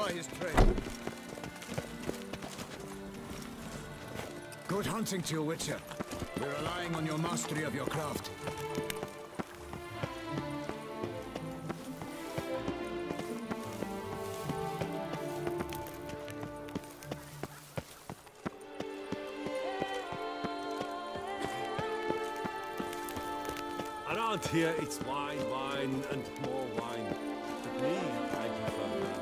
try his trade. Good hunting to you, Witcher. We're relying on your mastery of your craft. Around here, it's wine, wine, and more wine. But me, I prefer that.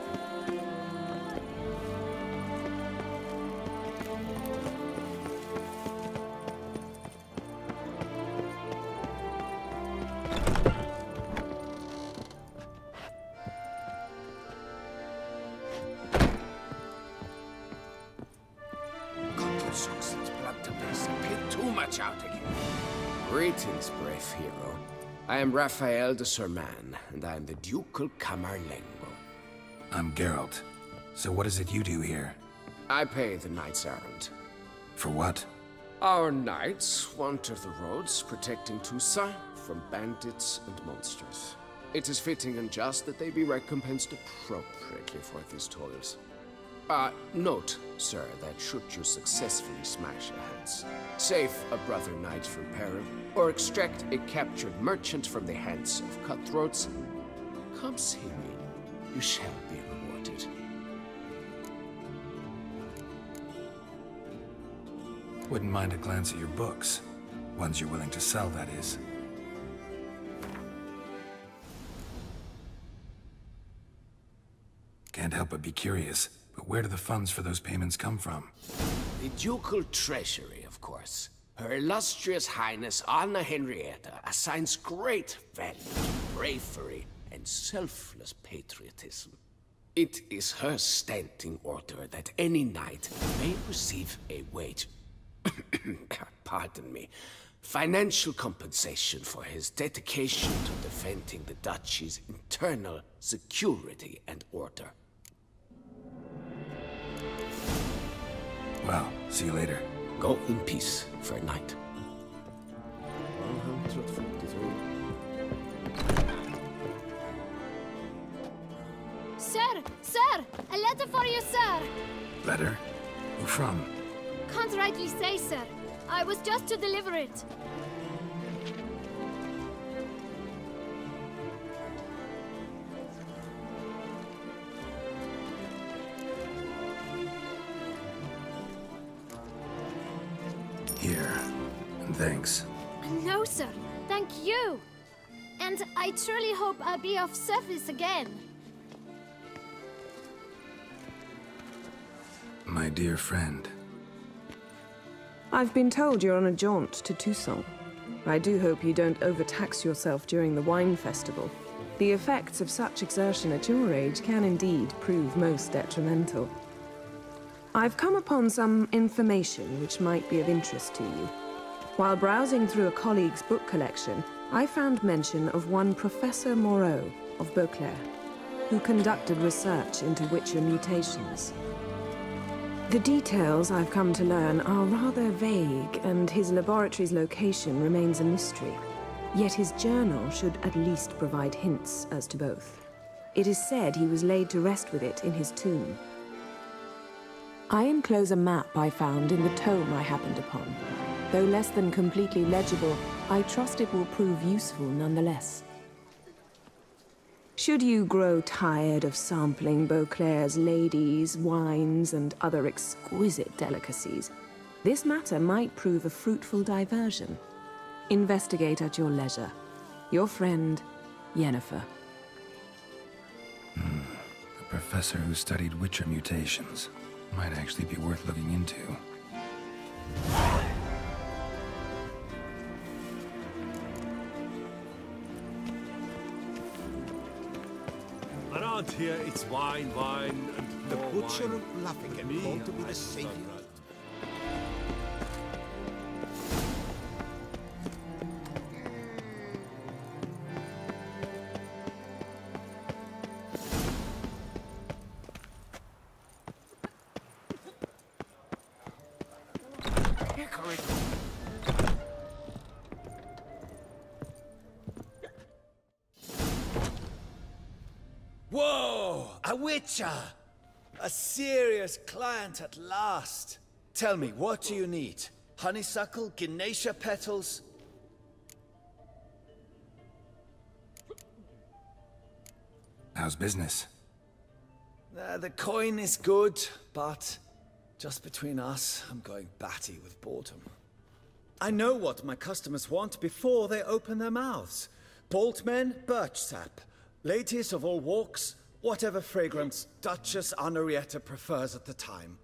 God, sucks its blood to base and pit too much out again. Greetings, brave hero. I am Raphael de Serman, and I am the Ducal Camarlengo. I'm Geralt. So what is it you do here? I pay the knight's errand. For what? Our knights wander the roads, protecting Toussaint from bandits and monsters. It is fitting and just that they be recompensed appropriately for these toils. Note, sir, that should you successfully smash a hands, save a brother knight from peril, or extract a captured merchant from the hands of cutthroats, come see me. You shall be rewarded. Wouldn't mind a glance at your books. Ones you're willing to sell, that is. Can't help but be curious. But where do the funds for those payments come from? The ducal treasury, of course. Her illustrious highness Anna Henrietta assigns great value to bravery and selfless patriotism. It is her standing order that any knight may receive a wage, pardon me, financial compensation for his dedication to defending the duchy's internal security and order. Well, see you later. Go in peace for a night. Sir! Sir! A letter for you, sir! Letter? Who from? Can't rightly say, sir. I was just to deliver it. Here. And thanks. No, sir. Thank you. And I truly hope I'll be of service again. My dear friend. I've been told you're on a jaunt to Toussaint. I do hope you don't overtax yourself during the wine festival. The effects of such exertion at your age can indeed prove most detrimental. I've come upon some information which might be of interest to you. While browsing through a colleague's book collection, I found mention of one Professor Moreau of Beauclair, who conducted research into Witcher mutations. The details I've come to learn are rather vague, and his laboratory's location remains a mystery. Yet his journal should at least provide hints as to both. It is said he was laid to rest with it in his tomb. I enclose a map I found in the tome I happened upon. Though less than completely legible, I trust it will prove useful nonetheless. Should you grow tired of sampling Beauclair's ladies, wines, and other exquisite delicacies, this matter might prove a fruitful diversion. Investigate at your leisure. Your friend, Yennefer. A professor who studied Witcher mutations. Might actually be worth looking into. Around here, it's wine, wine, and The more butcher wine. of Laughing Me, called to be I the savior. prefer that. Whoa! A witcher! a serious client at last. Tell me, what do you need? Honeysuckle, Ganesha petals? How's business? The coin is good, but just between us, I'm going batty with boredom. I know what my customers want before they open their mouths. Bolt men, birch sap. Ladies of all walks, whatever fragrance Duchess Henrietta prefers at the time.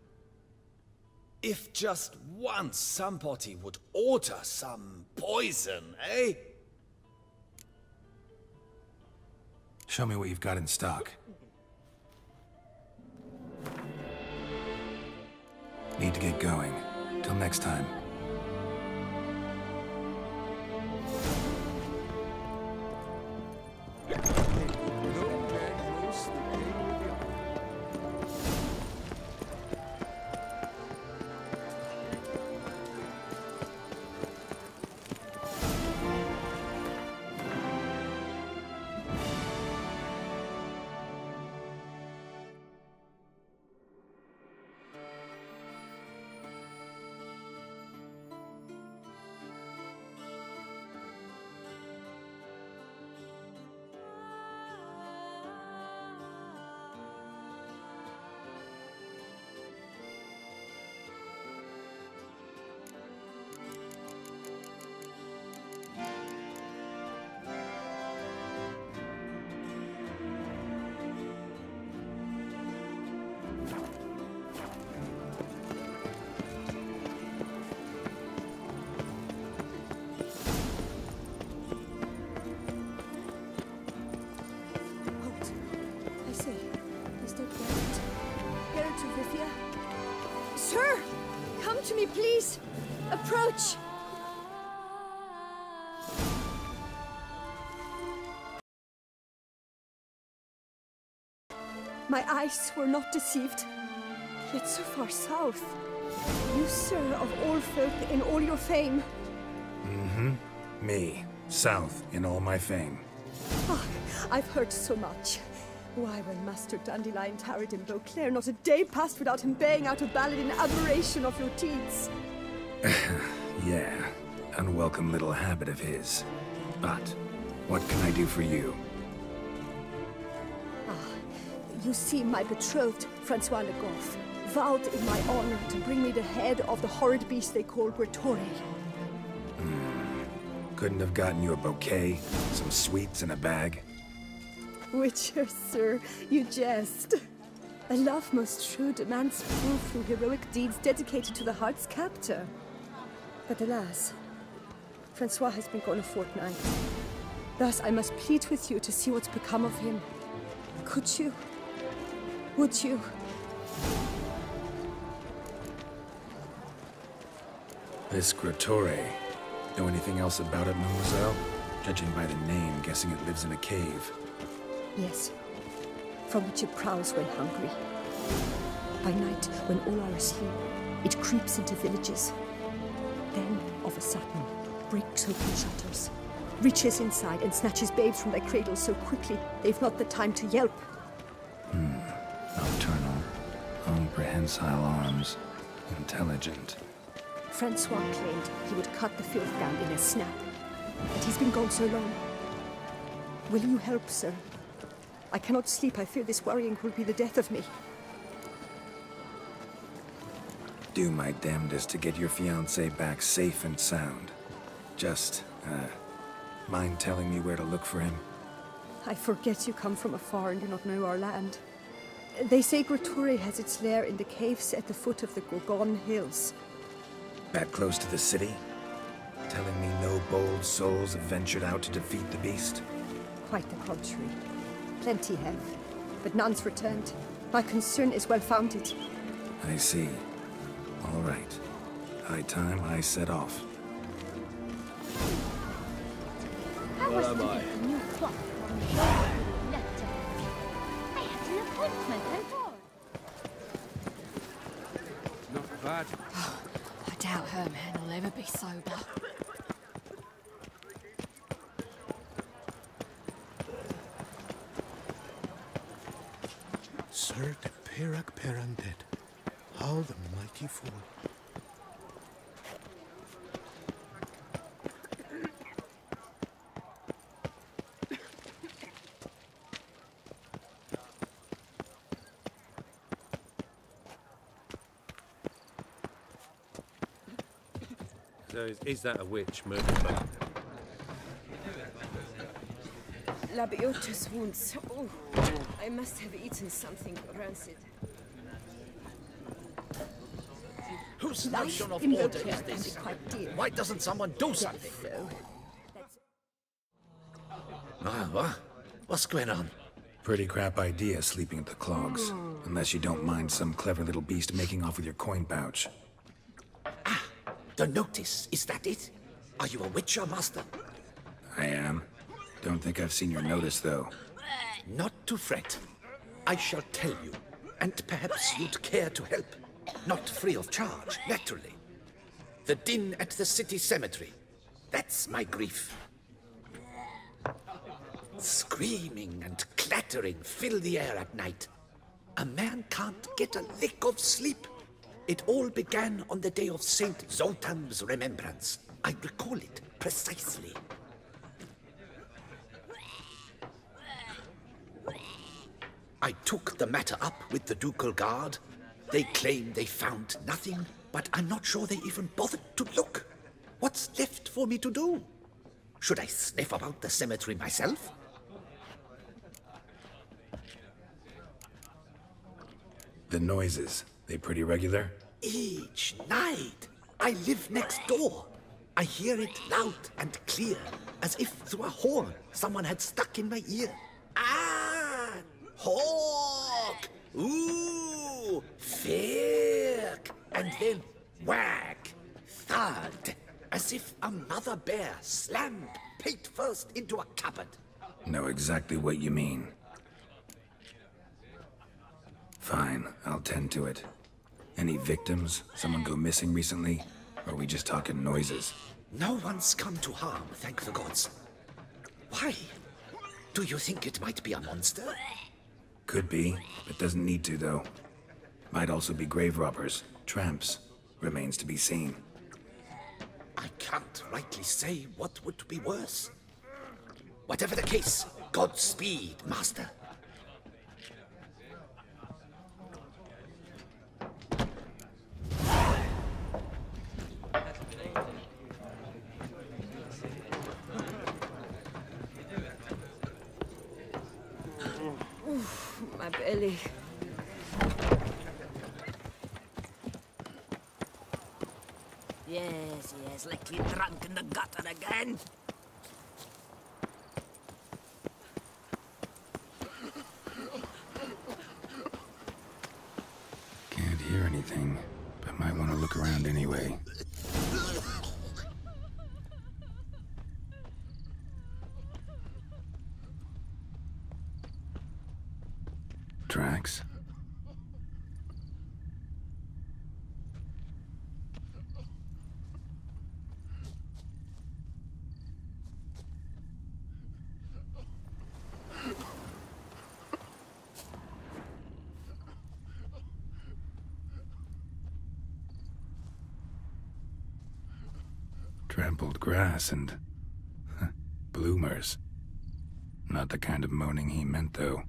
If just once somebody would order some poison, eh? Show me what you've got in stock. Need to get going. Till next time. Sir! Come to me, please! Approach! My eyes were not deceived, yet so far south. You, sir, of all folk in all your fame. Mm-hmm. Me, south in all my fame. Oh, I've heard so much. Why, when Master Dandelion tarried in Beauclair, not a day passed without him baying out a ballad in admiration of your deeds. Yeah, unwelcome little habit of his. But, what can I do for you? You see, my betrothed, Francois Le Goff, vowed in my honor to bring me the head of the horrid beast they call Grettore. Couldn't have gotten you a bouquet, some sweets in a bag? Witcher, sir, you jest. A love most true demands proof through heroic deeds dedicated to the heart's captor. But alas, Francois has been gone a fortnight. Thus I must plead with you to see what's become of him. Could you? Would you? This Grettore. Know anything else about it, mademoiselle? Judging by the name, guessing it lives in a cave. Yes, from which it prowls when hungry. By night, when all are asleep, it creeps into villages. Then, of a sudden, breaks open shutters, reaches inside and snatches babes from their cradles so quickly they've not the time to yelp. Nocturnal, long prehensile arms, intelligent. Francois claimed he would cut the filth down in a snap, and he's been gone so long. Will you help, sir? I cannot sleep. I fear this worrying will be the death of me. Do my damnedest to get your fiancé back safe and sound. Just, mind telling me where to look for him? I forget you come from afar and do not know our land. They say Grettore has its lair in the caves at the foot of the Gorgon Hills. That close to the city? Telling me no bold souls have ventured out to defeat the beast? Quite the contrary. Plenty have, but none's returned. My concern is well-founded. I see. All right. High time I set off. How am I? New clock from the left. I had an appointment and all. Not bad. I doubt Herman will ever be sober. Sir, the Perak Perandet. How the mighty fall. So is that a witch moving back? Labiotus wounds. Oh, I must have eaten something rancid. Whose notion of Life order in is Can be this? quite dear. Why doesn't someone do something? So, that's What's going on? Pretty crap idea sleeping at the clogs. Unless you don't mind some clever little beast making off with your coin pouch. The notice, is that it? Are you a witcher, master? I am. Don't think I've seen your notice, though. Not to fret. I shall tell you, and perhaps you'd care to help. Not free of charge, naturally. The din at the city cemetery. That's my grief. Screaming and clattering fill the air at night. A man can't get a lick of sleep. It all began on the day of Saint Zoltan's remembrance. I recall it precisely. I took the matter up with the ducal guard. They claim they found nothing, but I'm not sure they even bothered to look. What's left for me to do? Should I sniff about the cemetery myself? The noises, they pretty regular? Each night. I live next door. I hear it loud and clear, as if through a horn someone had stuck in my ear. Ah! Hawk! Ooh! Firk! And then whack! Thud! As if a mother bear slammed pate first into a cupboard. Know exactly what you mean. Fine, I'll tend to it. Any victims? Someone go missing recently? Or are we just talking noises? No one's come to harm, thank the gods. Why? Do you think it might be a monster? Could be, but doesn't need to, though. Might also be grave robbers, tramps. Remains to be seen. I can't rightly say what would be worse. Whatever the case, Godspeed, Master. my belly. Yes, like you drunk in the gutter again. Can't hear anything, but might want to look around anyway. Tracks? Trampled grass and bloomers. Not the kind of moaning he meant, though.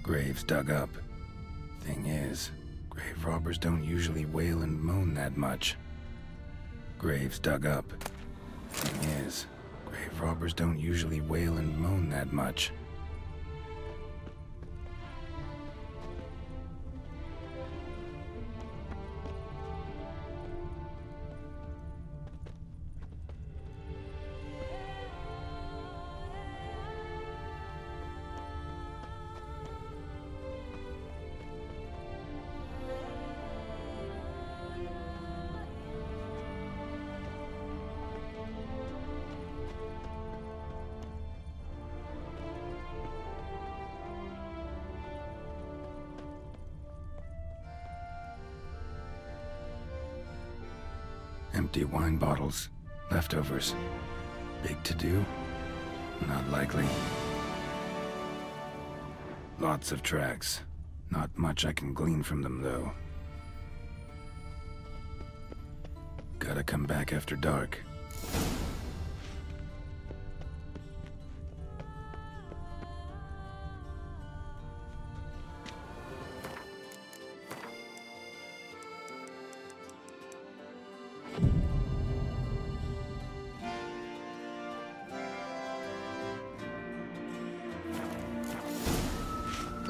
Graves dug up. Thing is, grave robbers don't usually wail and moan that much. Graves dug up. Thing is, grave robbers don't usually wail and moan that much. Empty wine bottles. Leftovers. Big to-do? Not likely. Lots of tracks. Not much I can glean from them, though. Gotta come back after dark.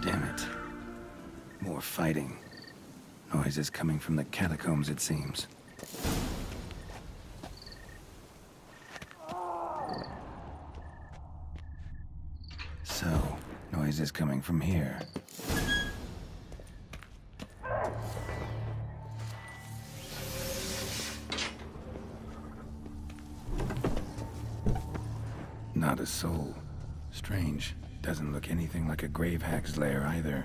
Damn it. More fighting. Noises coming from the catacombs, it seems. So, noises coming from here. Not a soul. Strange. Doesn't look anything like a grave hack's lair either.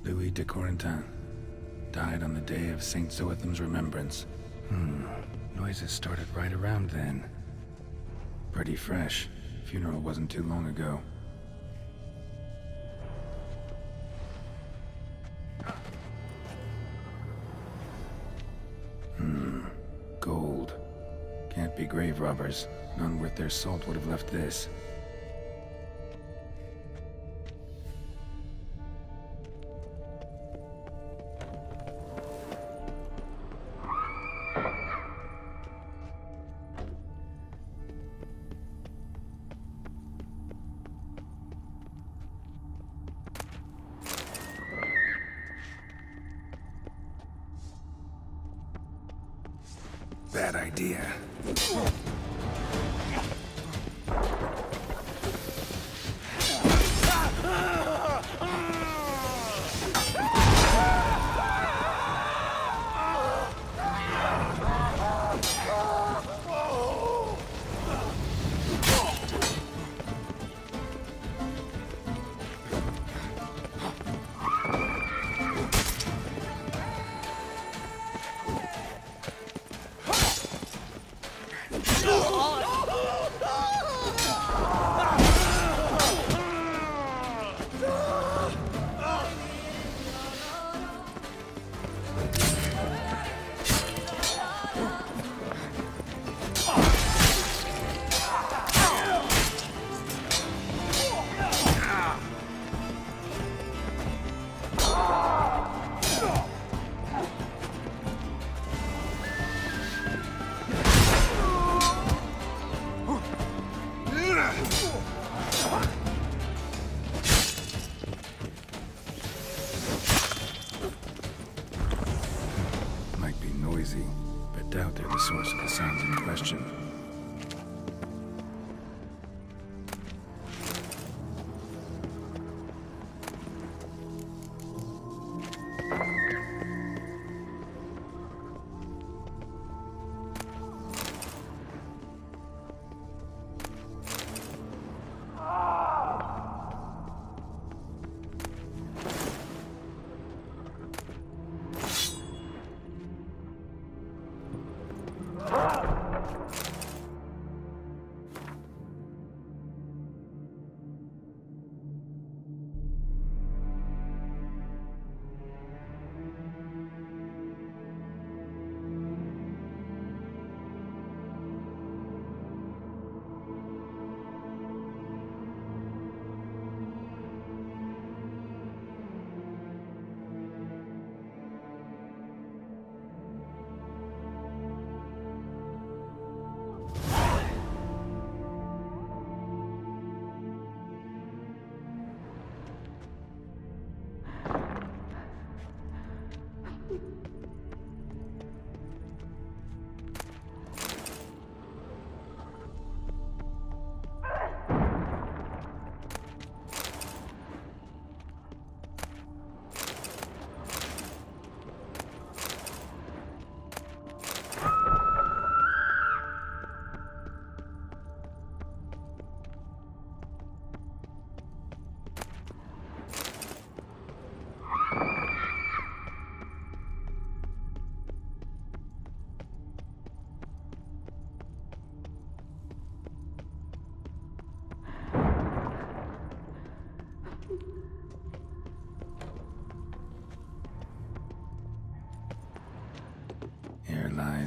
Louis de Corentin died on the day of Saint Zoetham's remembrance. Noises started right around then. Pretty fresh. Funeral wasn't too long ago. Gold. Can't be grave robbers. None worth their salt would have left this. Bad idea. But doubt they're the source of the sounds in question.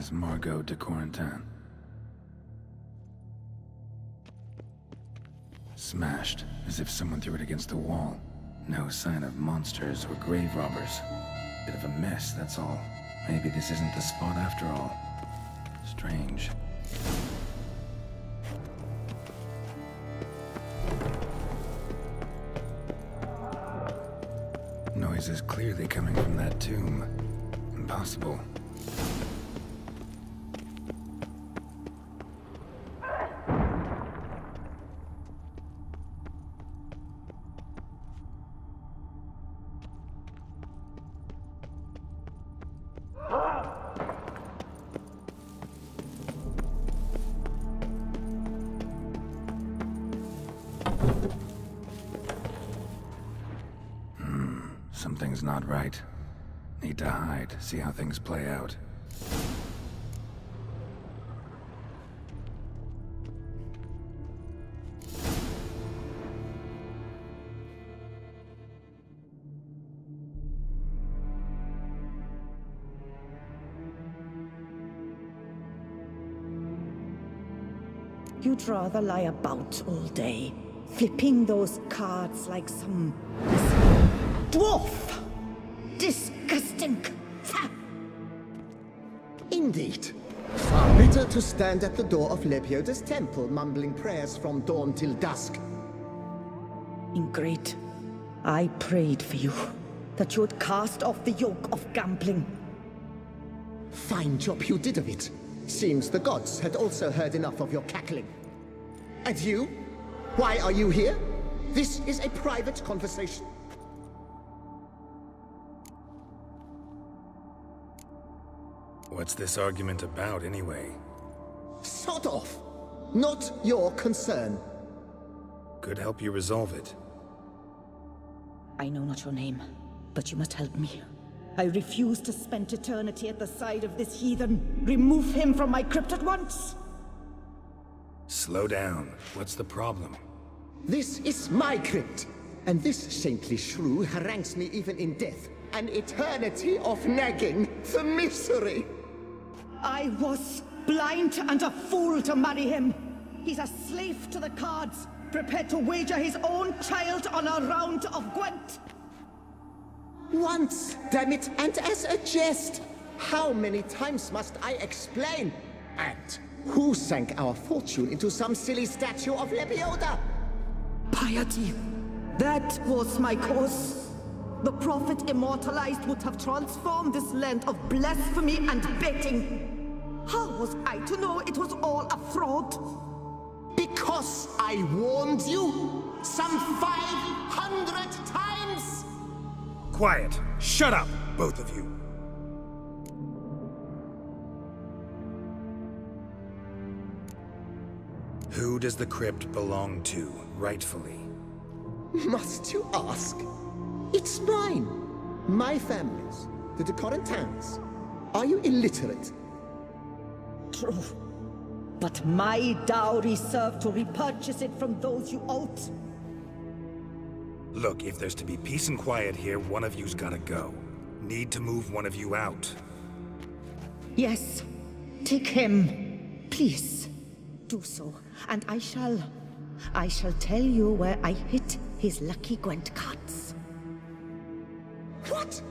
Miss Margot de Corentin. Smashed, as if someone threw it against the wall. No sign of monsters or grave robbers. Bit of a mess, that's all. Maybe this isn't the spot after all. Strange. Noise is clearly coming from that tomb. Impossible. Something's not right. Need to hide, see how things play out. You'd rather lie about all day, flipping those cards like some dwarf. Disgusting. Indeed. Far better to stand at the door of Lepioda's temple, mumbling prayers from dawn till dusk. Ingrid, I prayed for you, that you would cast off the yoke of gambling. Fine job you did of it. Seems the gods had also heard enough of your cackling. And you? Why are you here? This is a private conversation. What's this argument about, anyway? Sod off! Not your concern. Could help you resolve it. I know not your name, but you must help me. I refuse to spend eternity at the side of this heathen. Remove him from my crypt at once! Slow down. What's the problem? This is my crypt, and this saintly shrew harangues me even in death. An eternity of nagging, the misery! I was blind and a fool to marry him. He's a slave to the cards, prepared to wager his own child on a round of Gwent. Once, damn it, and as a jest. How many times must I explain? And who sank our fortune into some silly statue of Lepioda? Piety. That was my cause. The prophet immortalized would have transformed this land of blasphemy and betting. How was I to know it was all a fraud? Because I warned you some 500 times! Quiet! Shut up, both of you! Who does the crypt belong to, rightfully? Must you ask? It's mine. My family's. The de Corentins. Are you illiterate? True. But my dowry served to repurchase it from those you owed. Look, if there's to be peace and quiet here, one of you's gotta go. Need to move one of you out. Yes. Take him. Please. Do so. And I shall tell you where I hid his lucky Gwent cards. What?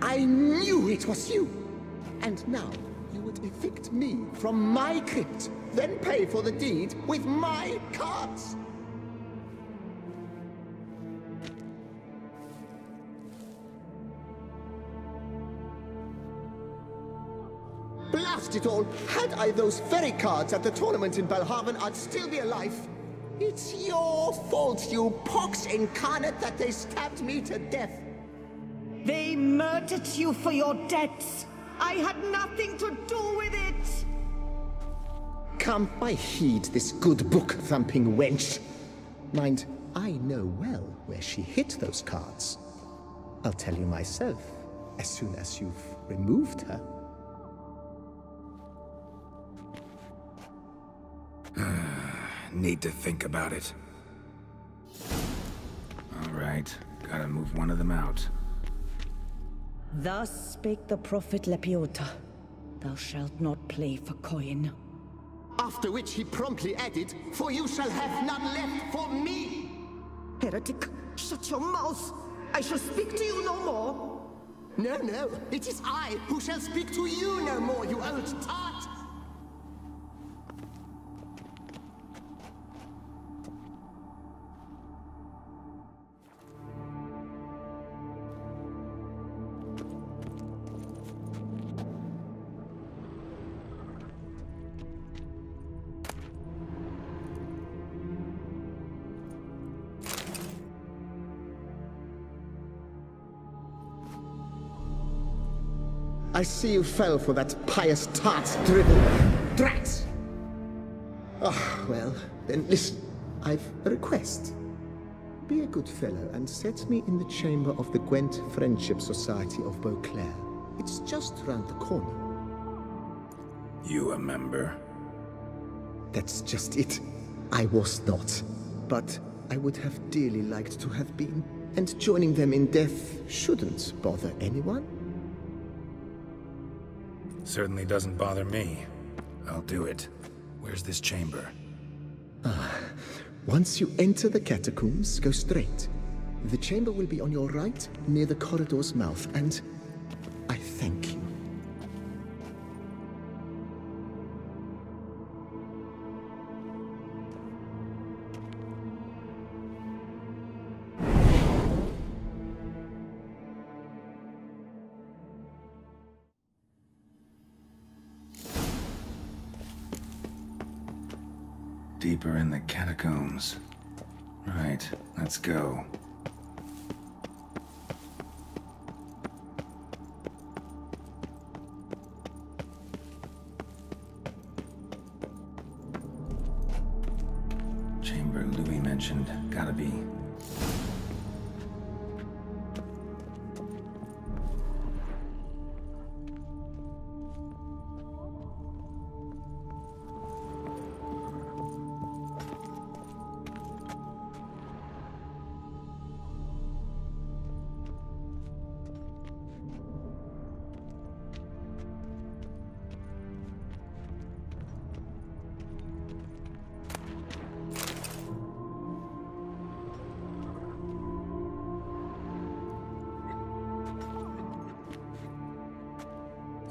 I knew it was you! And now you would evict me from my crypt, then pay for the deed with my cards! Blast it all! Had I those very cards at the tournament in Belhaven, I'd still be alive. It's your fault, you pox incarnate, that they stabbed me to death. They murdered you for your debts. I had nothing to do with it. Come, I heed this good book-thumping wench. Mind, I know well where she hid those cards. I'll tell you myself, as soon as you've removed her. Need to think about it. All right, gotta move one of them out. Thus spake the prophet Lepioda, Thou shalt not play for coin. After which he promptly added, "For you shall have none left for me!" Heretic, shut your mouth! I shall speak to you no more! No, no, it is I who shall speak to you no more, you old tart! I see you fell for that pious tart's drivel. Drats! Ah, well, then listen. I've a request. Be a good fellow and set me in the chamber of the Gwent Friendship Society of Beauclair. It's just round the corner. You a member? That's just it. I was not. But I would have dearly liked to have been. And joining them in death shouldn't bother anyone. Certainly doesn't bother me. I'll do it. Where's this chamber? Once you enter the catacombs, go straight. The chamber will be on your right, near the corridor's mouth, and I thank you. Deeper in the catacombs. Right, let's go. Chamber Louis mentioned. Gotta be.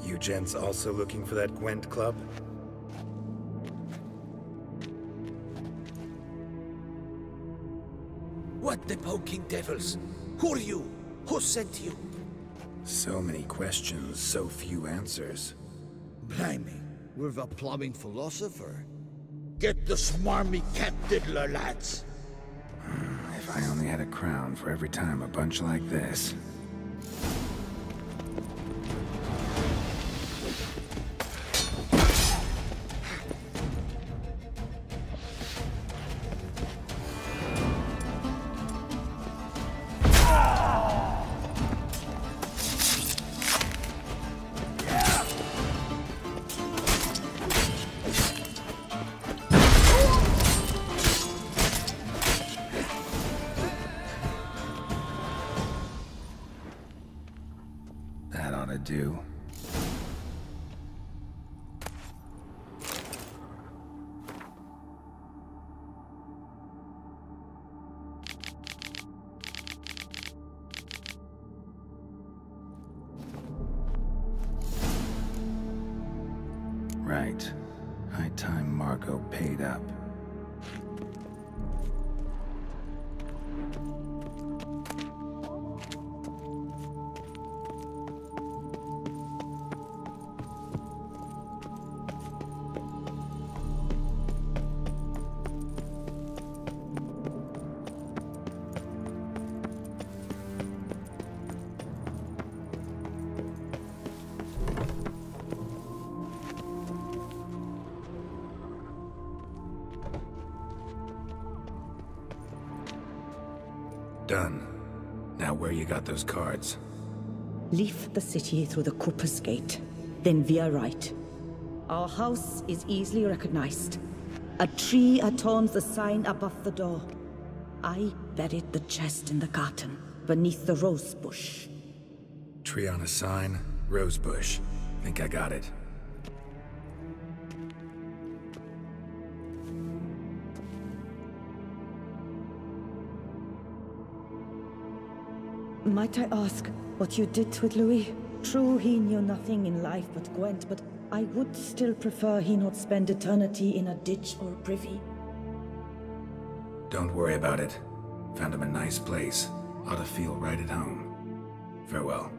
You gents also looking for that Gwent club? What the poking devils? Who are you? Who sent you? So many questions, so few answers. Blimey, we're the plumbing philosopher. Get the smarmy cat diddler, lads. If I only had a crown for every time a bunch like this. That ought to do. Right. High time Margot paid up. Done. Now where you got those cards? Leave the city through the Cooper's Gate, then veer right. Our house is easily recognized. A tree adorns the sign above the door. I buried the chest in the garden, beneath the rose bush. Tree on a sign, rose bush. Think I got it. Might I ask what you did with Louis? True, he knew nothing in life but Gwent, but I would still prefer he not spend eternity in a ditch or a privy. Don't worry about it. Found him a nice place. Ought to feel right at home. Farewell.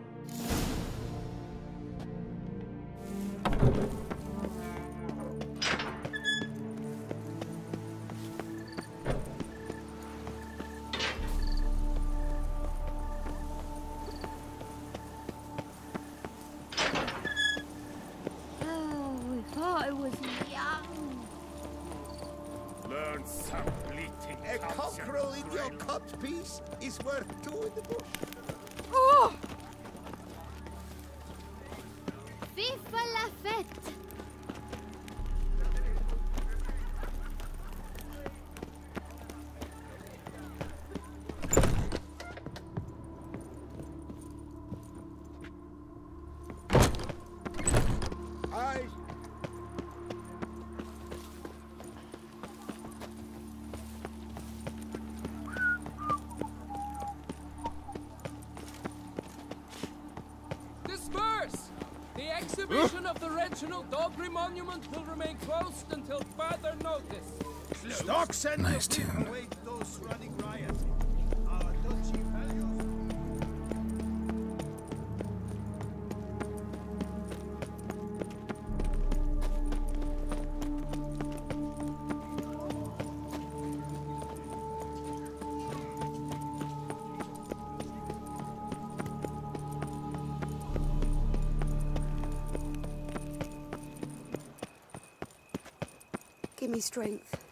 A cockerel in your cut piece is worth two in the bush. Oh! Vive la fête! Aye. Disperse! The exhibition of the regional Dobry monument will remain closed until further notice. Stock send Nice tune. await those running riot. Our duchy values. Give me strength.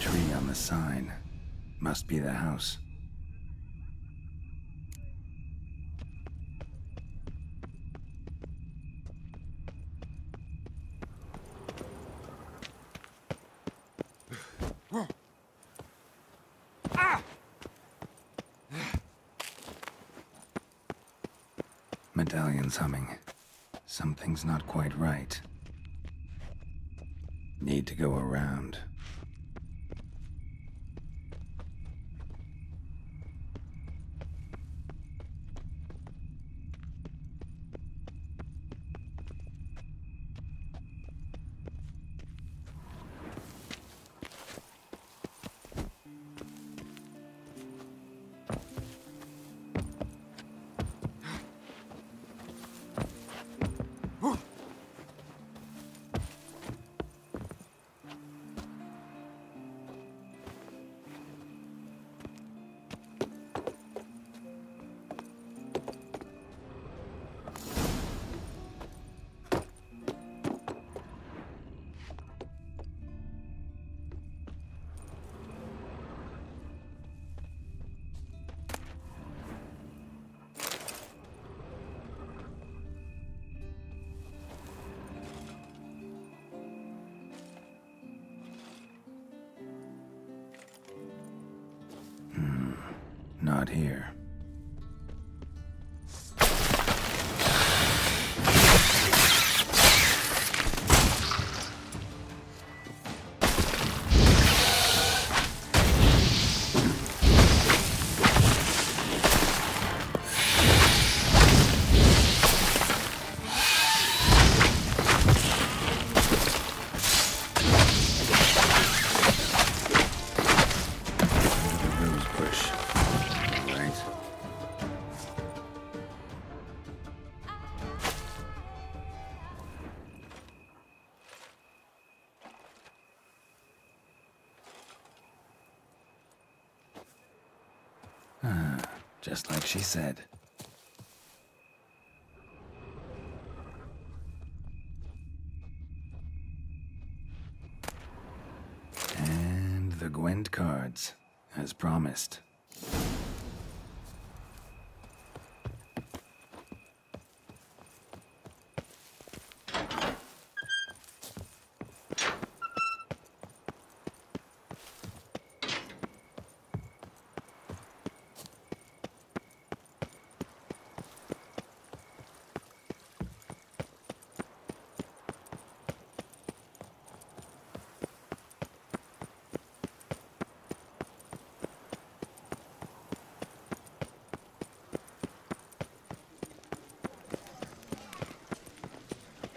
Tree on the sign. Must be the house. Medallion's humming. Something's not quite right. Need to go around. Not here. Just like she said. And the Gwent cards, as promised.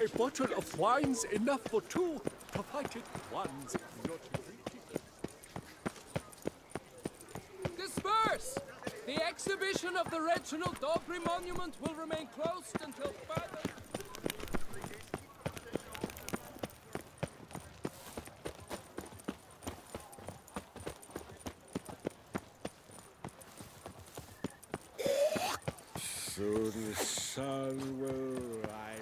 A bottle of wine's enough for two, provided one's not drinking. Disperse! The exhibition of the Reginald Daubrey monument will remain closed until further... Soon the sun will rise.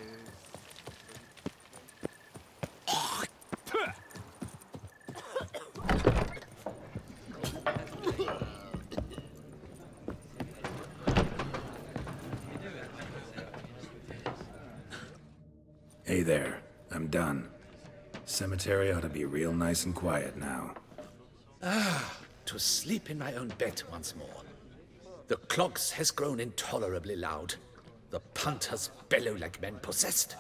Hey there, I'm done. Cemetery ought to be real nice and quiet now. To sleep in my own bed once more. The clogs has grown intolerably loud. The punters bellow like men possessed.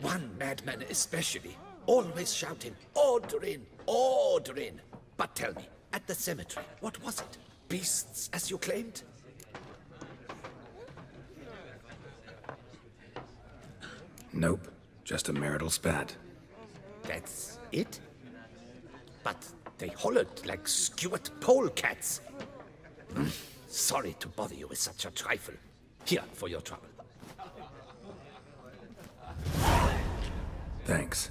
One madman especially, always shouting, "Order in! Order in!" But tell me, at the cemetery, what was it? Beasts, as you claimed? Nope, just a marital spat. That's it? But they hollered like Stuart polecats. Sorry to bother you with such a trifle. Here for your trouble. Thanks.